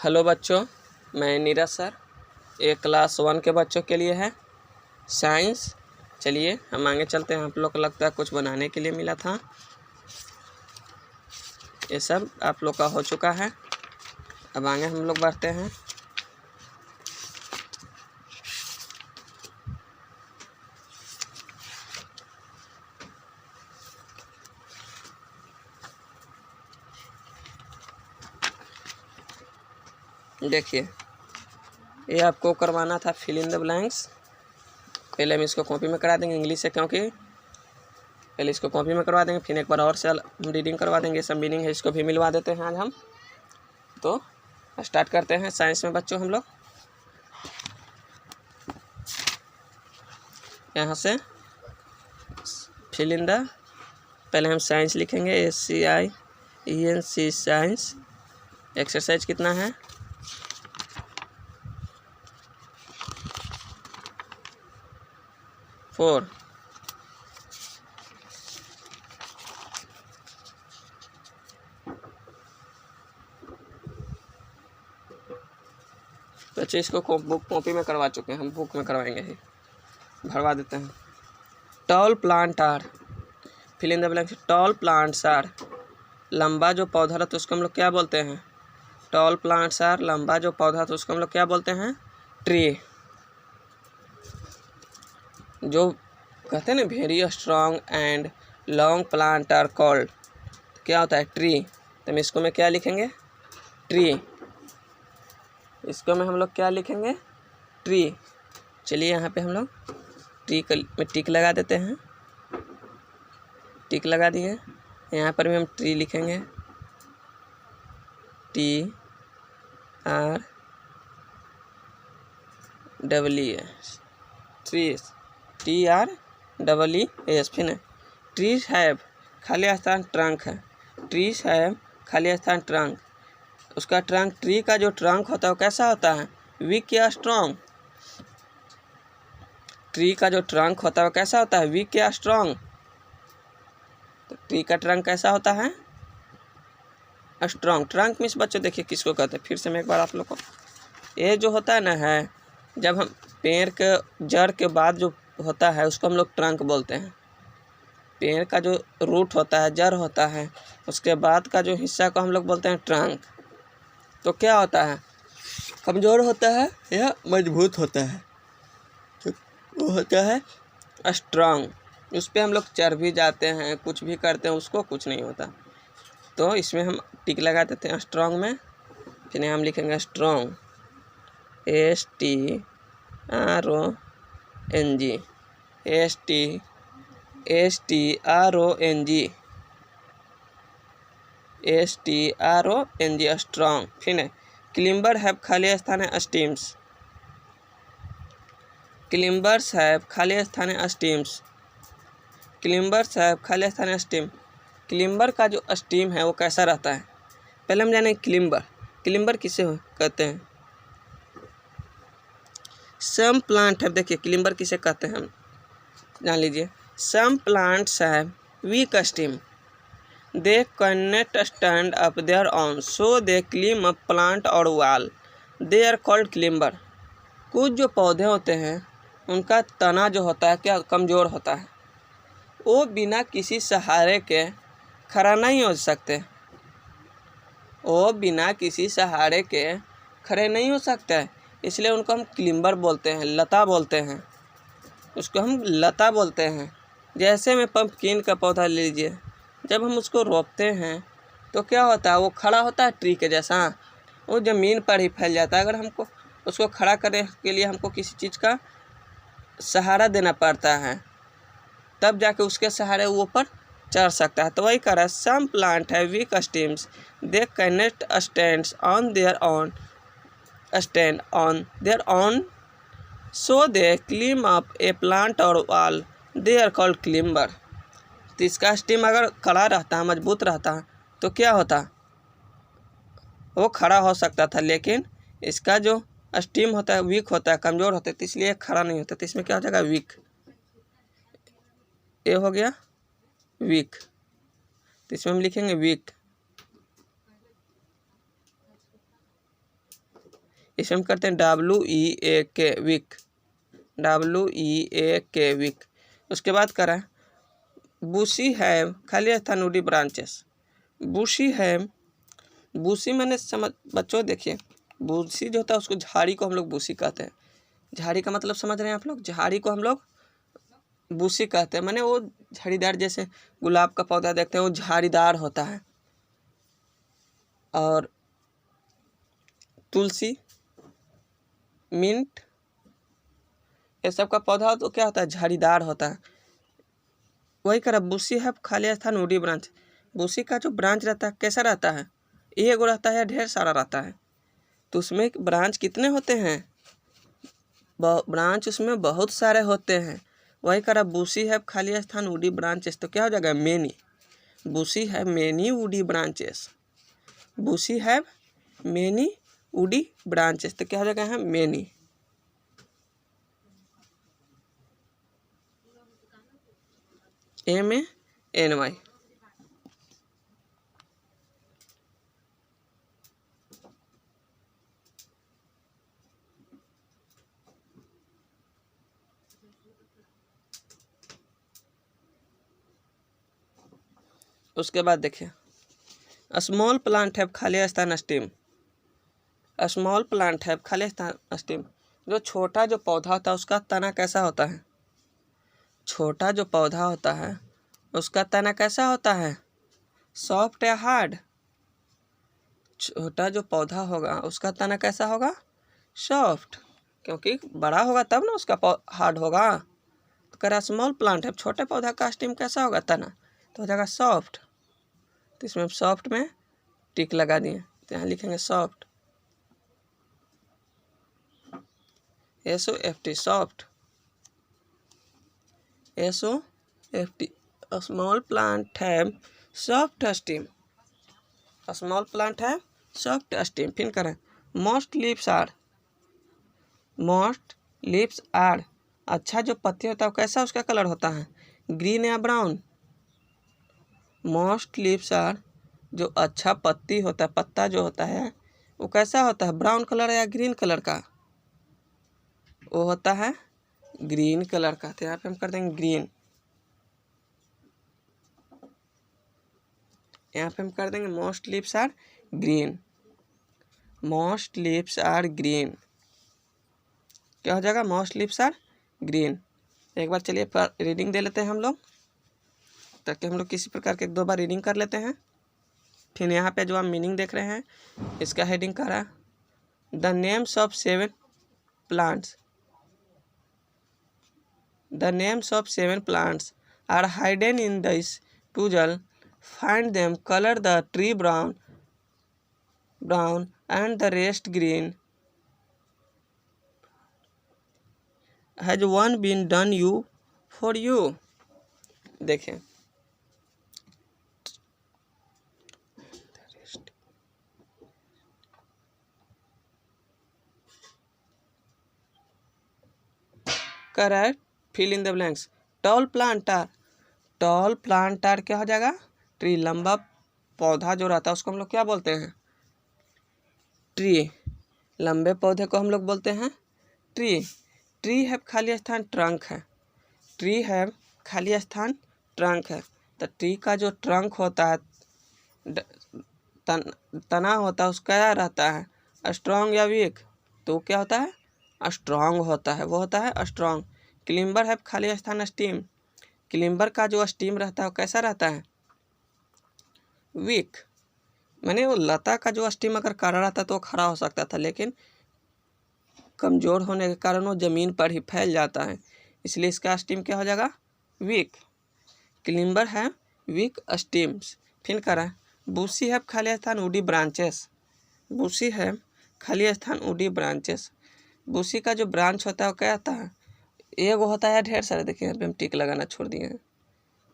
Hello बच्चों, मैं Neeraj sir. ये क्लास 1 के बच्चों के लिए है साइंस। चलिए हम आगे चलते हैं। आप लोग को लगता है कुछ बनाने के लिए मिला था, ये सब आप लोग का हो चुका है। अब आगे हम लोग बढ़ते हैं। देखिए, ये आपको करवाना था फिल इन द ब्लैंक्स। पहले हम इसको कॉपी में करा देंगे इंग्लिश से, क्योंकि पहले इसको कॉपी में करवा देंगे, फिर एक बार और से हम रीडिंग करवा देंगे। सब मीनिंग है, इसको भी मिलवा देते हैं आज हम। तो स्टार्ट करते हैं साइंस में बच्चों। हम लोग यहाँ से फिल इन द, पहले हम साइंस लिखेंगे, SCIENC साइंस। एक्सरसाइज कितना है? 4। बच्चे इसको बुक कॉपी में करवा चुके हैं, हम बुक में करवाएंगे ही, भरवा देते हैं। Tall plant are, fill in the blank. Tall plants are, लंबा जो पौधा रहता है उसको हम लोग क्या बोलते हैं? टॉल प्लांट्स आर, लंबा जो पौधा था उसको हम लोग क्या बोलते हैं? ट्री। जो कहते हैं ना very strong and long plant are called, क्या होता है? ट्री। तो हम इसको में क्या लिखेंगे? ट्री। इसको में हम लोग क्या लिखेंगे? ट्री। चलिए यहाँ पे हम लोग ट्री में टिक लगा देते हैं। टिक लगा दिए। यहाँ पर भी हम ट्री लिखेंगे, TREES। Trees, TREES। फिर ट्रीज हैव, खाली स्थान ट्रंक है। ट्रीज हैव खाली स्थान ट्रंक। उसका ट्रंक, ट्री का जो ट्रंक होता है वो कैसा होता है? वीक या स्ट्रॉन्ग? ट्री का जो ट्रंक होता है वो कैसा होता है? वीक या स्ट्रॉन्ग? तो ट्री का ट्रंक कैसा होता है? स्ट्रॉन्ग। ट्रंक मीन्स बच्चों देखिए किसको कहते हैं, फिर से मैं एक बार आप लोग को, ये जो होता है ना है, जब हम पेड़ के जड़ के बाद जो होता है उसको हम लोग ट्रंक बोलते हैं। पेड़ का जो रूट होता है, जड़ होता है, उसके बाद का जो हिस्सा को हम लोग बोलते हैं ट्रंक। तो क्या होता है? कमज़ोर होता है या मजबूत होता है? तो वो होता है स्ट्रॉन्ग। उस पर हम लोग चढ़ भी जाते हैं, कुछ भी करते हैं, उसको कुछ नहीं होता। तो इसमें हम टिक लगा देते हैं स्ट्रॉन्ग में। फिर हम लिखेंगे स्ट्रॉन्ग, STRONG, STRONG, स्ट्रॉन्ग। फिर क्लिम्बर हैव खाली स्थान है स्टीम्स। क्लिम्बर्स हैव खाली स्थान है स्टीम्स। क्लिम्बर्स हैव खाली स्थान है स्टीम। क्लिम्बर का जो स्टीम है वो कैसा रहता है? पहले हम जाने क्लिम्बर। क्लिम्बर किसे कहते हैं? सम प्लांट है, देखिए क्लिम्बर किसे कहते हैं हम जान लीजिए। Some plants have weak stem, they can not stand up there on, so they climb up plant or wall, they are called climber. कुछ जो पौधे होते हैं उनका तना जो होता है क्या कमज़ोर होता है, वो बिना किसी सहारे के खड़ा नहीं हो सकते। वो बिना किसी सहारे के खड़े नहीं हो सकते, इसलिए उनको हम क्लिम्बर बोलते हैं, लता बोलते हैं। उसको हम लता बोलते हैं। जैसे में पंपकिन का पौधा ले लीजिए, जब हम उसको रोपते हैं तो क्या होता है? वो खड़ा होता है ट्री के जैसा, वो ज़मीन पर ही फैल जाता है। अगर हमको उसको खड़ा करने के लिए हमको किसी चीज़ का सहारा देना पड़ता है, तब जाके उसके सहारे वो ऊपर चढ़ सकता है। तो वही कह रहा है, some plant have weak stems, they can not stand on there on, so they climb up a plant or wall, they are called climber. तो इसका स्टीम अगर खड़ा रहता है, मजबूत रहता है, तो क्या होता? वो खड़ा हो सकता था, लेकिन इसका जो स्टीम होता है वीक होता है, कमज़ोर होता है, तो इसलिए खड़ा नहीं होता। तो इसमें क्या हो जाएगा? वीक। ये हो गया वीक, तो इसमें हम लिखेंगे वीक। इसमें हम करते हैं WEAK वीक, WEAK वीक। उसके बाद करें बुशी हैव खाली स्थान वुडी ब्रांचेस। बुशी हैव, बुशी मैंने समझ बच्चों देखिए, बुशी जो होता है उसको झाड़ी को हम लोग बुशी कहते हैं। झाड़ी का मतलब समझ रहे हैं आप लोग, झाड़ी को हम लोग बुशी कहते हैं, माने वो झाड़ीदार, जैसे गुलाब का पौधा देखते हैं वो झाड़ीदार होता है। और तुलसी, मिंट, ये सब का पौधा तो क्या होता है, झाड़ीदार होता है। वही करा बुशी है खाली स्थान वुडी ब्रांच। बुशी का जो ब्रांच रहता है कैसा रहता है, एक रहता है या ढेर सारा रहता है? तो उसमें ब्रांच कितने होते हैं, ब्रांच उसमें बहुत सारे होते हैं। वही करा बुशी है खाली स्थान वुडी ब्रांचेस, तो क्या हो जाएगा मेनी। बुशी है मेनी वुडी ब्रांचेस, बुशी है मेनी वुडी ब्रांचेस, तो क्या हो जाएगा है मेनी। MANY। उसके बाद देखिए स्मॉल प्लांट है खाली स्थान स्टेम। स्मॉल प्लांट है खाली स्थान स्टेम, जो छोटा जो पौधा होता है उसका तना कैसा होता है, छोटा जो पौधा होता है उसका तना कैसा होता है, सॉफ्ट या हार्ड? छोटा जो पौधा होगा उसका तना कैसा होगा, सॉफ्ट, क्योंकि बड़ा होगा तब ना उसका हार्ड होगा। तो कह रहा स्मॉल प्लांट है, छोटे पौधा का स्टेम कैसा होगा, तना, तो हो जाएगा सॉफ्ट। तो इसमें सॉफ्ट में टिक लगा दिए, तो यहाँ लिखेंगे soft, SOFT soft, SOFT। Small plant है सॉफ्ट स्टेम, स्मॉल प्लांट है सॉफ्ट स्टेम। फिर करें most leaves are, most leaves are, अच्छा जो पत्ती होता है कैसा उसका कलर होता है, ग्रीन या ब्राउन? मोस्ट लीव्स आर, जो अच्छा पत्ती होता है, पत्ता जो होता है वो कैसा होता है, ब्राउन कलर या ग्रीन कलर का? वो होता है ग्रीन कलर का। तो यहाँ पे हम कर देंगे ग्रीन, यहाँ पे हम कर देंगे most leaves are green, most leaves are green, क्या हो जाएगा, मोस्ट लीव्स आर ग्रीन। एक बार चलिए रीडिंग दे लेते हैं हम लोग, ताकि हम लोग किसी प्रकार के 2 बार रीडिंग कर लेते हैं। फिर यहाँ पे जो आप मीनिंग देख रहे हैं इसका हेडिंग कर रहा है the names of 7 plants, the names of 7 plants are hidden in this puzzle, find them, color the tree brown and the rest green. Has one been done you for you? देखें correct, fill in the blanks. Tall plant are, tall plant are क्या हो जाएगा, tree, लंबा पौधा जो रहता है उसको हम लोग क्या बोलते हैं, ट्री। लंबे पौधे को हम लोग बोलते हैं ट्री। ट्री है खाली स्थान ट्रंक है, ट्री है खाली स्थान ट्रंक है। तो ट्री का जो ट्रंक होता है, तना होता है, उसका क्या रहता है, स्ट्रॉन्ग या वीक? तो क्या होता है, स्ट्रॉन्ग होता है, वो होता है स्ट्रॉन्ग। क्लिम्बर है खाली स्थान स्टीम, क्लिम्बर का जो स्टीम रहता है वो कैसा रहता है, वीक। मैंने वो लता का जो स्टीम अगर कड़ा रहता तो खड़ा हो सकता था, लेकिन कमज़ोर होने के कारण वो ज़मीन पर ही फैल जाता है, इसलिए इसका स्टीम क्या हो जाएगा, वीक। क्लिम्बर है वीक स्टीम्स। फिर करा बुशी है खाली स्थान वुडी ब्रांचेस, बुशी है खाली स्थान वुडी ब्रांचेस। बुशी का जो ब्रांच होता है वो क्या होता है, एक होता है ढेर सारे। देखिए यहाँ पे हम टिक लगाना छोड़ दिए हैं,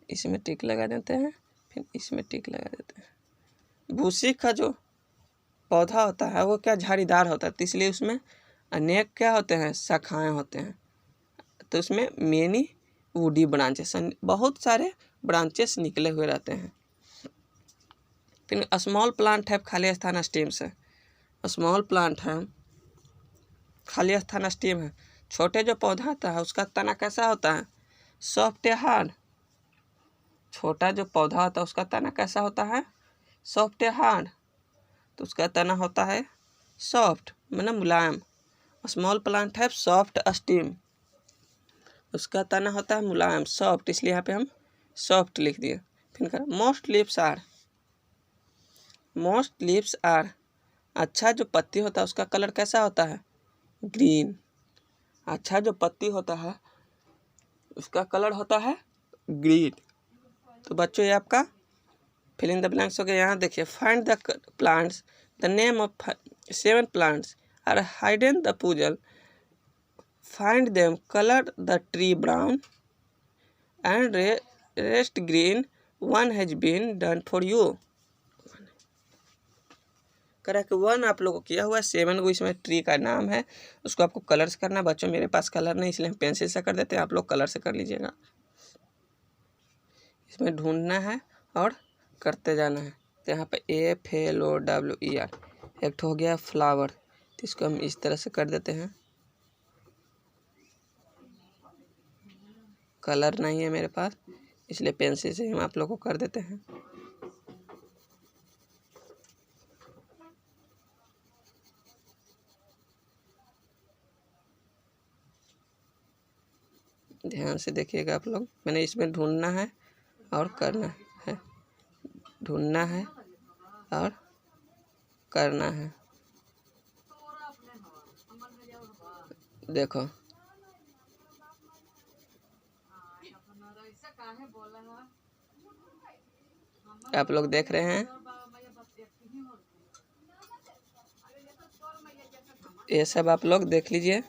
इसमें टिक लगा देते हैं, फिर इसमें टिक लगा देते हैं। बुशी का जो पौधा होता है वो क्या झाड़ीदार होता है, तो इसलिए उसमें अनेक क्या होते हैं, शाखाएं होते हैं, तो उसमें मेनी वुडी ब्रांचेस, बहुत सारे ब्रांचेस निकले हुए रहते हैं। फिर स्मॉल प्लांट है खाली स्थान स्टेम्स है, स्मॉल प्लांट है खाली स्थान स्टेम है। छोटे जो पौधा होता है उसका तना कैसा होता है? सॉफ्ट या हार्ड? छोटा जो पौधा होता है उसका तना कैसा होता है? सॉफ्ट या हार्ड? तो उसका तना होता है सॉफ्ट, मतलब मुलायम। स्मॉल प्लांट है सॉफ्ट स्टेम, उसका तना होता है मुलायम सॉफ्ट, इसलिए यहाँ पे हम सॉफ्ट लिख दिए। फिर मोस्ट लीव्स आर, अच्छा जो पत्ती होता है उसका कलर कैसा होता है? ग्रीन। अच्छा जो पत्ती होता है उसका कलर होता है ग्रीन। तो बच्चों ये आपका फिल इन द ब्लैंक्स हो गया। यहाँ देखिए, find the plants, the name of 7 plants are hidden the puzzle, find them, colour the tree brown and rest green, one has been done for you. Correct, 1 आप लोगों को किया हुआ है, 7 को इसमें ट्री का नाम है, उसको आपको कलर से करना है। बच्चों मेरे पास कलर नहीं इसलिए हम पेंसिल से कर देते हैं, आप लोग कलर से कर लीजिएगा। इसमें ढूंढना है और करते जाना है। तो यहाँ पे FLOWER, एक हो गया फ्लावर, तो इसको हम इस तरह से कर देते हैं। कलर नहीं है मेरे पास इसलिए पेंसिल से हम आप लोग को कर देते हैं। ध्यान से देखिएगा आप लोग, मैंने इसमें ढूंढना है और करना है, ढूंढना है और करना है। देखो आप लोग देख रहे हैं, ये सब आप लोग देख लीजिए,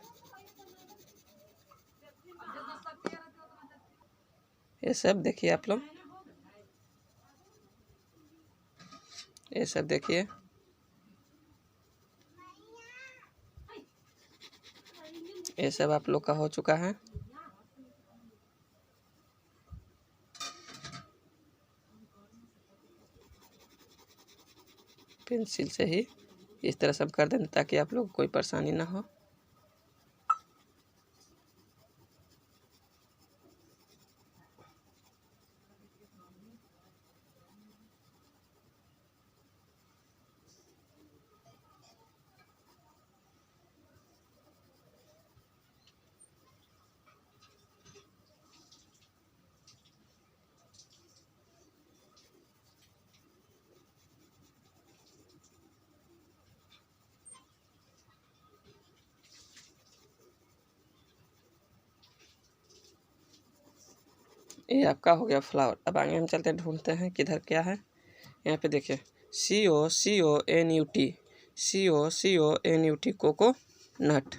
ये सब देखिए आप लोग, ये सब देखिए। ये सब आप लोग का हो चुका है। पेंसिल से ही इस तरह सब कर देना ताकि आप लोग को कोई परेशानी ना हो। ये आपका हो गया फ्लावर। अब आगे हम चलते हैं, ढूंढते हैं किधर क्या है। यहाँ पे देखिए CONUT कोको नट।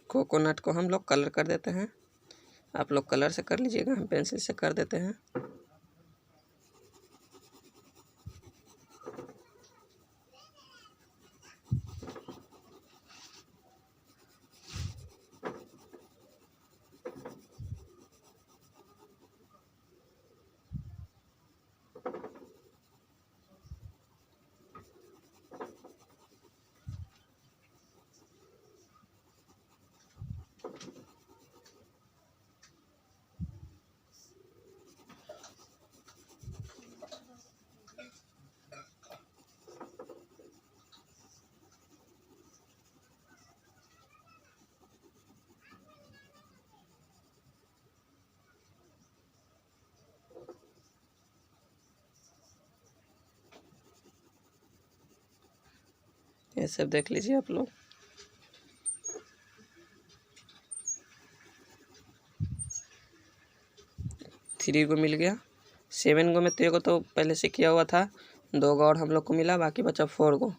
कोकोनट को हम लोग कलर कर देते हैं, आप लोग कलर से कर लीजिएगा, हम पेंसिल से कर देते हैं। ये सब देख लीजिए आप लोग। थ्री को मिल गया, 7 को में 3 को तो पहले से किया हुआ था, 2 को और हम लोग को मिला, बाकी बचा 4 को।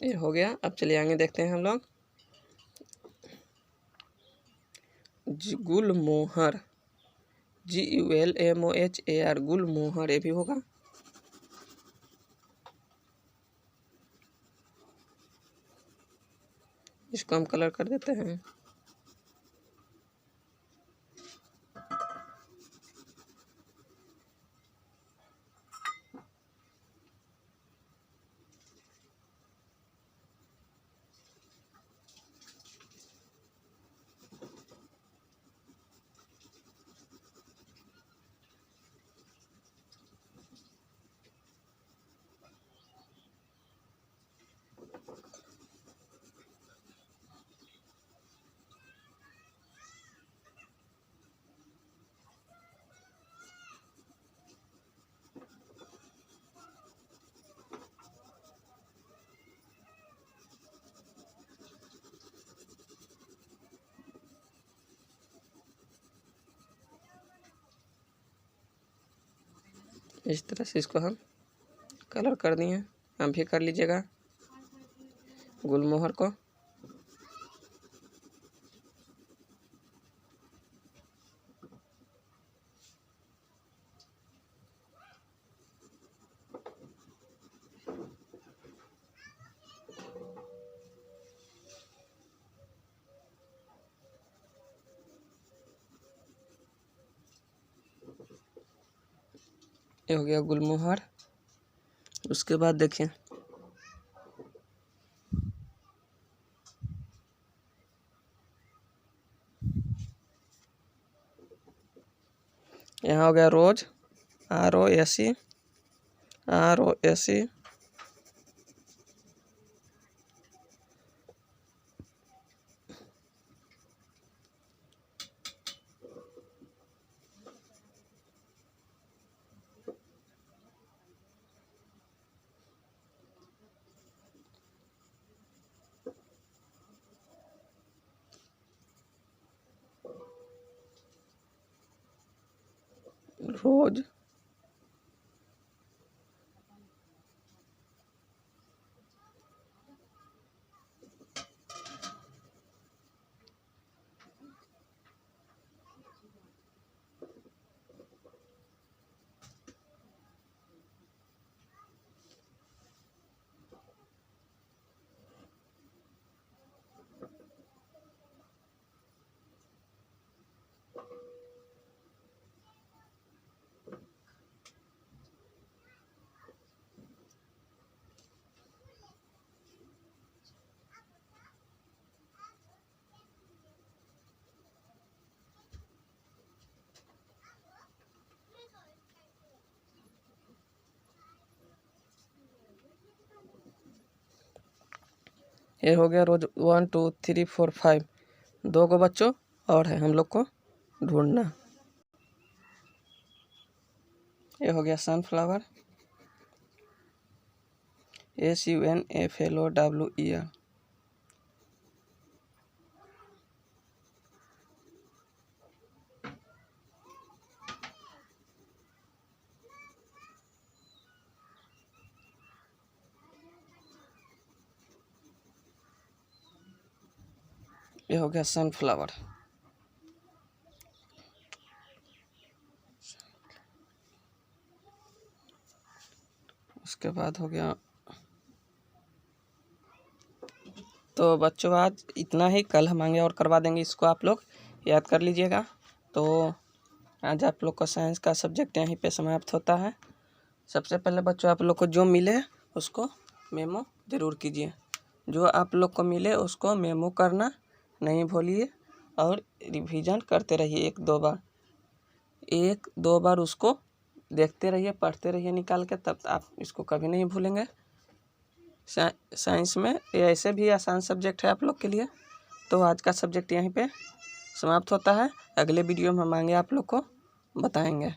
ये हो गया। अब चलिए आगे देखते हैं हम लोग। गुलमोहर, GULMOHAR, गुलमोहर, ये भी होगा। इसको हम कलर कर देते हैं। इस तरह से इसको हम कलर कर दिए। आप भी कर लीजिएगा गुलमोहर को। ये हो गया गुलमोहर। उसके बाद देखिए यहाँ हो गया रोज, ROSE, ROSE। रोज, ये हो गया रोज 1 2 3 4 5। 2 को बच्चों और है हम लोग को ढूंढना। ये हो गया सनफ्लावर, SUNFLOWER। ये हो गया सनफ्लावर। उसके बाद हो गया। तो बच्चों आज इतना ही, कल हम आगे और करवा देंगे, इसको आप लोग याद कर लीजिएगा। तो आज आप लोग का साइंस का सब्जेक्ट यहीं पे समाप्त होता है। सबसे पहले बच्चों आप लोग को जो मिले उसको मेमो ज़रूर कीजिए। जो आप लोग को मिले उसको मेमो करना नहीं भूलिए और रिवीजन करते रहिए 1-2 बार उसको देखते रहिए, पढ़ते रहिए निकाल के, तब आप इसको कभी नहीं भूलेंगे। साइंस में ये ऐसे भी आसान सब्जेक्ट है आप लोग के लिए। तो आज का सब्जेक्ट यहीं पे समाप्त होता है। अगले वीडियो में हम आगे आप लोग को बताएंगे।